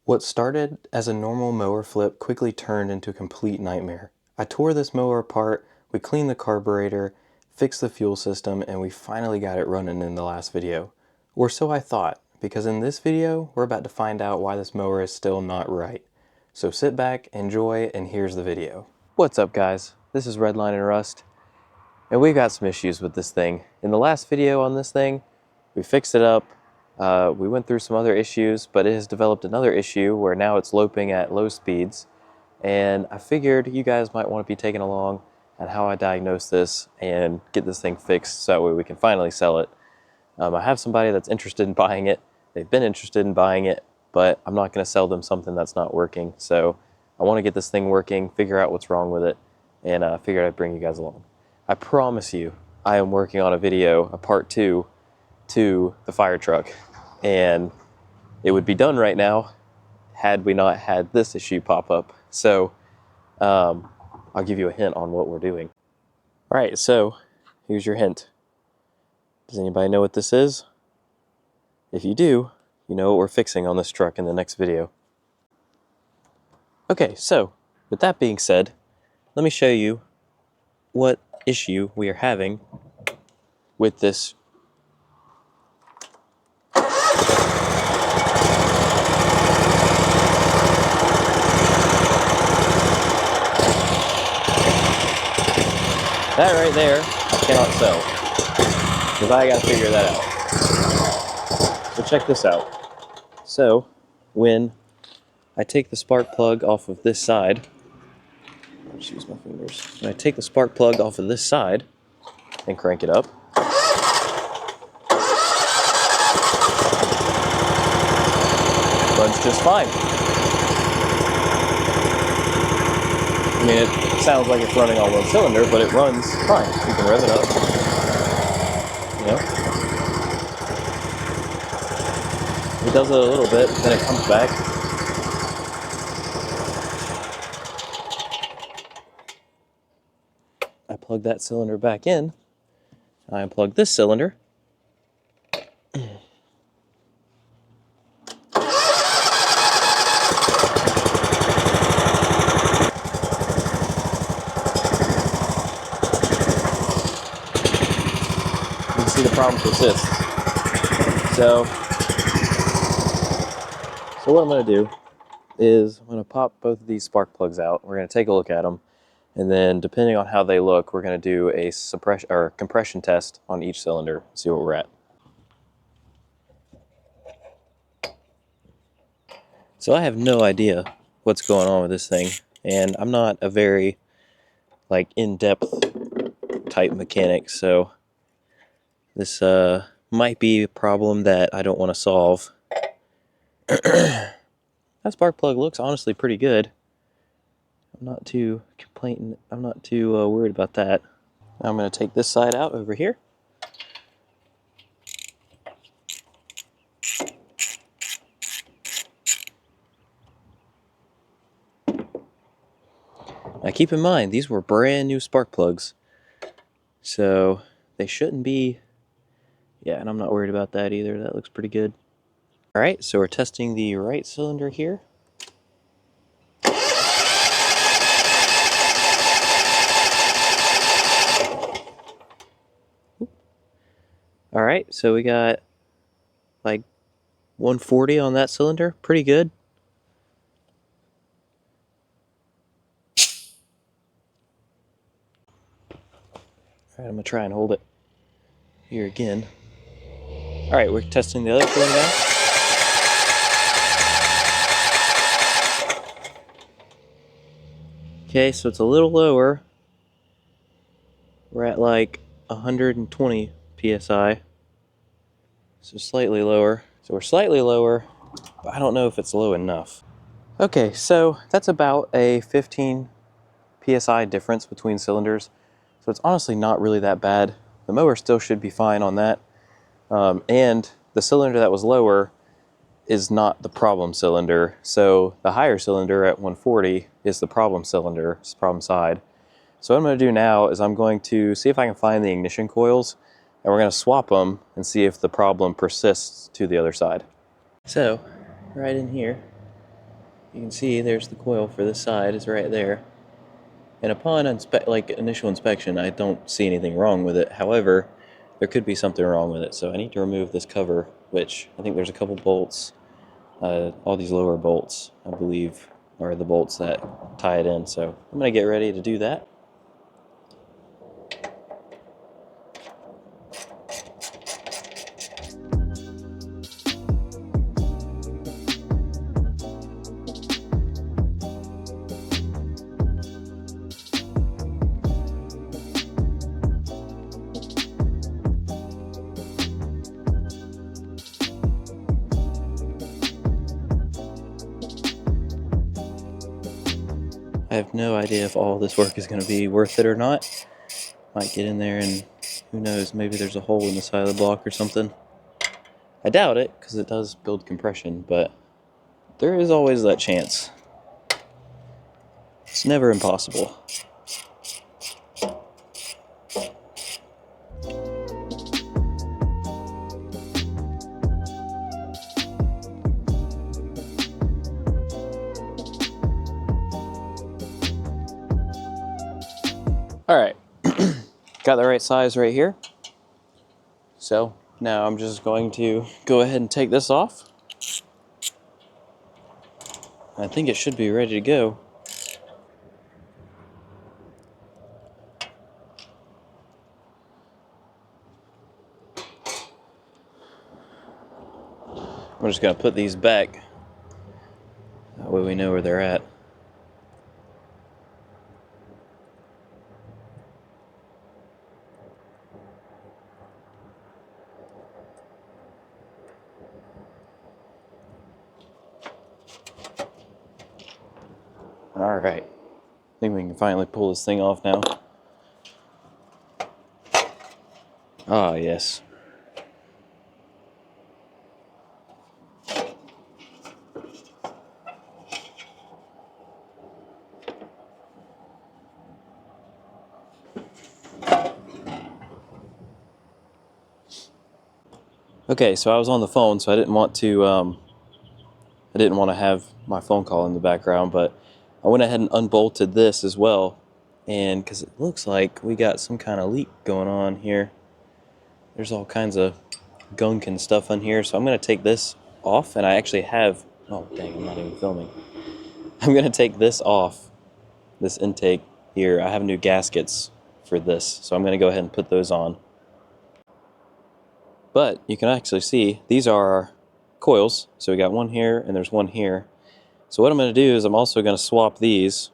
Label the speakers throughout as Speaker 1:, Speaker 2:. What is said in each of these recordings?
Speaker 1: What started as a normal mower flip quickly turned into a complete nightmare. I tore this mower apart, we cleaned the carburetor, fixed the fuel system, and we finally got it running in the last video. Or so I thought, because in this video, we're about to find out why this mower is still not right. So sit back, enjoy, and here's the video. What's up guys? This is Redline and Rust, and we've got some issues with this thing. In the last video on this thing, we fixed it up. We went through some other issues, but it has developed another issue where now it's loping at low speeds. And I figured you guys might want to be taken along on how I diagnose this and get this thing fixed so that way we can finally sell it. I have somebody that's interested in buying it. They've been interested in buying it, but I'm not going to sell them something that's not working. So I want to get this thing working, figure out what's wrong with it, and figured I'd bring you guys along. I promise you, I am working on a video, a part 2 to the fire truck, and it would be done right now had we not had this issue pop up. So I'll give you a hint on what we're doing. All right, so here's your hint. Does anybody know what this is? If you do, you know what we're fixing on this truck in the next video. Okay, so with that being said, let me show you what issue we are having with this that right there, I cannot sell, because I gotta figure that out. So check this out. So, when I take the spark plug off of this side, just use my fingers. When I take the spark plug off of this side and crank it up, it runs just fine. I mean, it sounds like it's running on one cylinder, but it runs fine. You can rev it up, you know. It does it a little bit, then it comes back. I plug that cylinder back in. I unplug this cylinder. See the problem persists. So what I'm going to do is I'm going to pop both of these spark plugs out. We're going to take a look at them, and then depending on how they look, we're going to do a suppression or compression test on each cylinder, see where we're at. So I have no idea what's going on with this thing, and I'm not a very in-depth type mechanic, so this might be a problem that I don't want to solve. That spark plug looks honestly pretty good. I'm not too worried about that. Now I'm going to take this side out over here. Now keep in mind, these were brand new spark plugs, so they shouldn't be. Yeah, and I'm not worried about that either. That looks pretty good. All right, so we're testing the right cylinder here. All right, so we got like 140 on that cylinder. Pretty good. All right, I'm gonna try and hold it here again. All right, we're testing the other cylinder now. Okay, so it's a little lower. We're at like 120 psi. So slightly lower. So we're slightly lower, but I don't know if it's low enough. Okay, so that's about a 15 psi difference between cylinders. So it's honestly not really that bad. The mower still should be fine on that. And the cylinder that was lower is not the problem cylinder. So the higher cylinder at 140 is the problem cylinder, it's the problem side. So what I'm going to do now is I'm going to see if I can find the ignition coils, and we're going to swap them and see if the problem persists to the other side. So right in here, You can see there's the coil for this side is right there. And upon initial inspection, I don't see anything wrong with it. However, there could be something wrong with it, so I need to remove this cover, which I think there's a couple bolts. All these lower bolts, I believe, are the bolts that tie it in. So I'm going to get ready to do that. I have no idea if all this work is going to be worth it or not. Might get in there and who knows, maybe there's a hole in the side of the block or something. I doubt it because it does build compression, but there is always that chance. It's never impossible. Alright, got the right size right here. So now I'm just going to go ahead and take this off. I think it should be ready to go. I'm just going to put these back. That way we know where they're at. Alright, I think we can finally pull this thing off now. Ah, yes. Okay, so I was on the phone, so I didn't want to have my phone call in the background, but I went ahead and unbolted this as well, and because it looks like we got some kind of leak going on here. There's all kinds of gunk and stuff on here, so I'm going to take this off, and I actually have, oh dang, I'm not even filming. I'm going to take this off, this intake here. I have new gaskets for this, so I'm going to go ahead and put those on. But you can actually see these are our coils. So we got one here and there's one here. So what I'm going to do is I'm also going to swap these.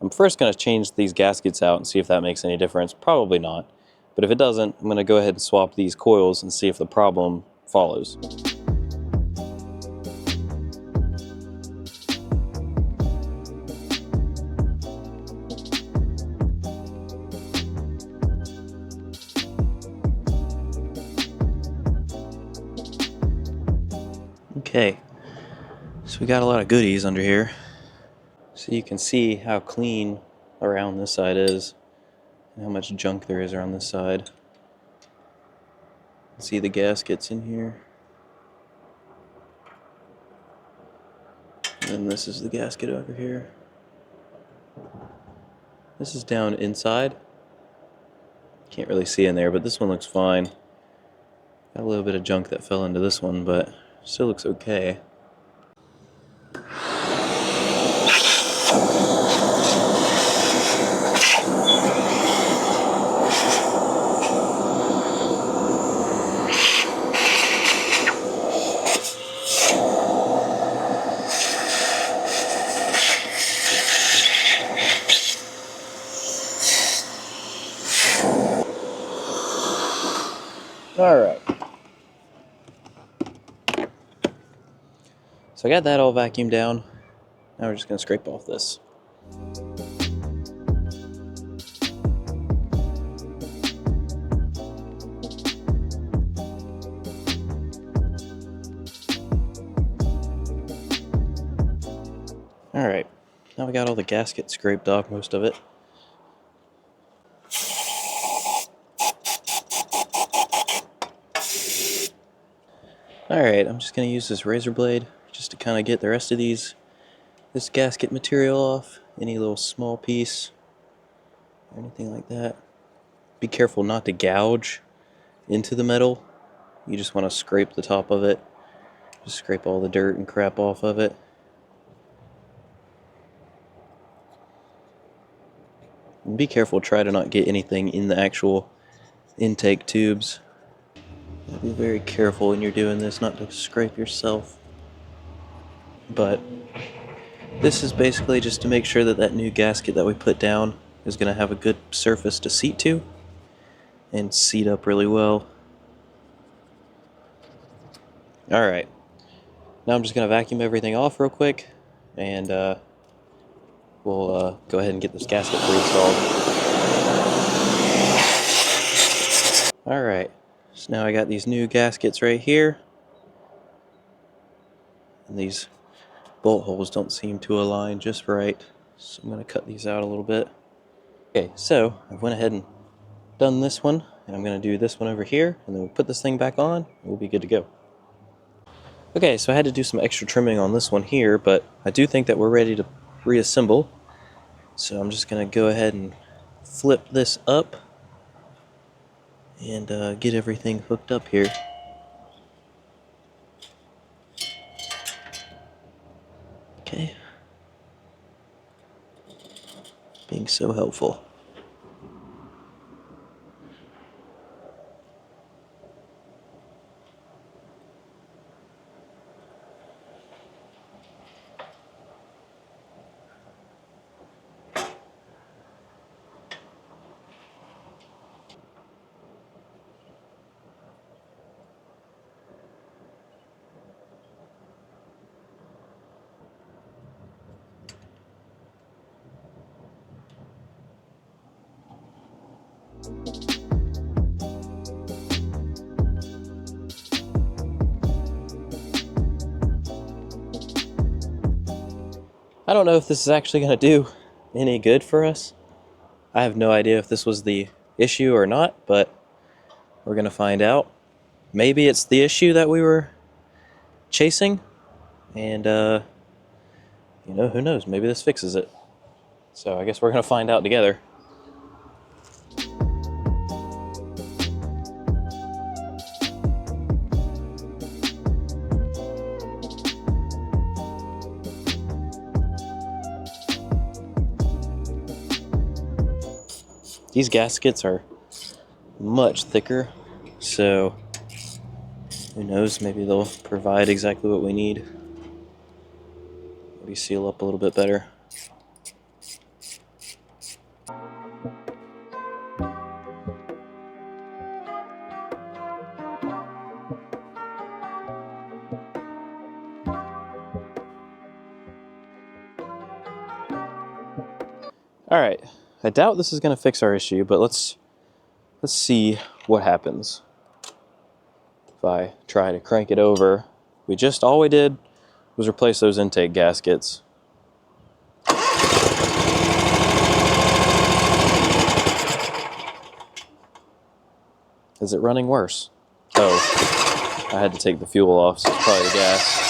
Speaker 1: I'm first going to change these gaskets out and see if that makes any difference. Probably not. But if it doesn't, I'm going to go ahead and swap these coils and see if the problem follows. Okay, so we got a lot of goodies under here. So you can see how clean around this side is and how much junk there is around this side. See the gaskets in here. And this is the gasket over here. This is down inside. Can't really see in there, but this one looks fine. Got a little bit of junk that fell into this one, but still looks okay. Alright. So I got that all vacuumed down. Now we're just going to scrape off this. Alright, now we got all the gasket scraped off, most of it. Alright, I'm just going to use this razor blade just to kind of get the rest of these this gasket material off, any little small piece or anything like that. Be careful not to gouge into the metal. You just want to scrape the top of it. Just scrape all the dirt and crap off of it. And be careful, try to not get anything in the actual intake tubes. Be very careful when you're doing this not to scrape yourself. But this is basically just to make sure that that new gasket that we put down is going to have a good surface to seat to and seat up really well. Alright, now I'm just going to vacuum everything off real quick and we'll go ahead and get this gasket pre-installed. Alright, so now I got these new gaskets right here, and these bolt holes don't seem to align just right, so I'm going to cut these out a little bit. Okay, so I went ahead and done this one, and I'm going to do this one over here, and then we'll put this thing back on, and we'll be good to go. Okay, so I had to do some extra trimming on this one here, but I do think that we're ready to reassemble. So I'm just going to go ahead and flip this up and get everything hooked up here. Okay. Being so helpful. I don't know if this is actually going to do any good for us. I have no idea if this was the issue or not, but we're going to find out. Maybe it's the issue that we were chasing, and you know, who knows, maybe this fixes it. So I guess we're going to find out together. These gaskets are much thicker, so who knows, maybe they'll provide exactly what we need. Maybe seal up a little bit better. All right, I doubt this is going to fix our issue, but let's see what happens if I try to crank it over. All we did was replace those intake gaskets. Is it running worse? Oh, I had to take the fuel off, so it's probably the gas.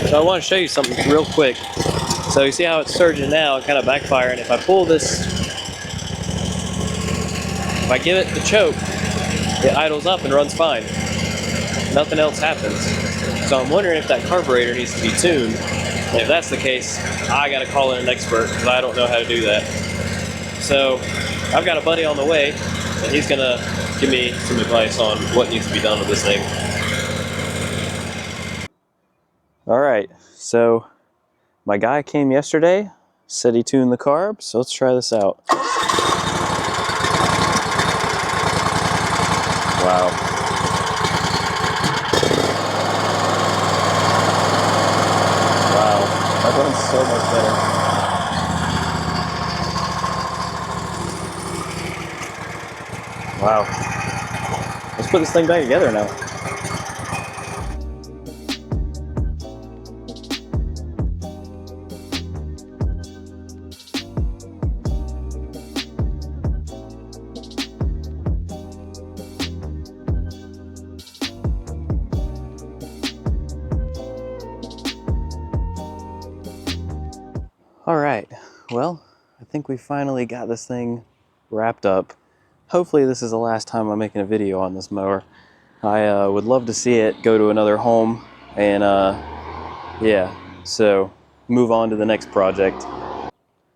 Speaker 1: So I want to show you something real quick. So you see how it's surging now and kind of backfiring. If I pull this, if I give it the choke, it idles up and runs fine. Nothing else happens. So I'm wondering if that carburetor needs to be tuned. And if that's the case, I got to call in an expert because I don't know how to do that. So I've got a buddy on the way, and he's going to give me some advice on what needs to be done with this thing. Alright, so my guy came yesterday, said he tuned the carb, so let's try this out. Wow. Wow, that runs so much better. Wow. Let's put this thing back together now. All right, well, I think we finally got this thing wrapped up. Hopefully this is the last time I'm making a video on this mower. I would love to see it go to another home and yeah, so move on to the next project.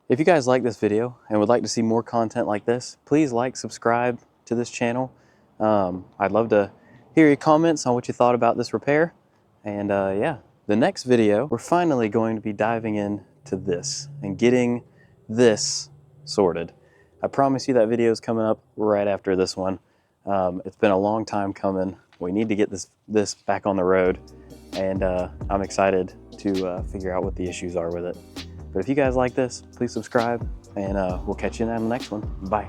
Speaker 1: If you guys like this video and would like to see more content like this, please like, subscribe to this channel. I'd love to hear your comments on what you thought about this repair. And yeah, the next video, we're finally going to be diving into this and getting this sorted. I promise you that video is coming up right after this one. It's been a long time coming. We need to get this back on the road, and I'm excited to figure out what the issues are with it. But if you guys like this, please subscribe, and we'll catch you in the next one. Bye.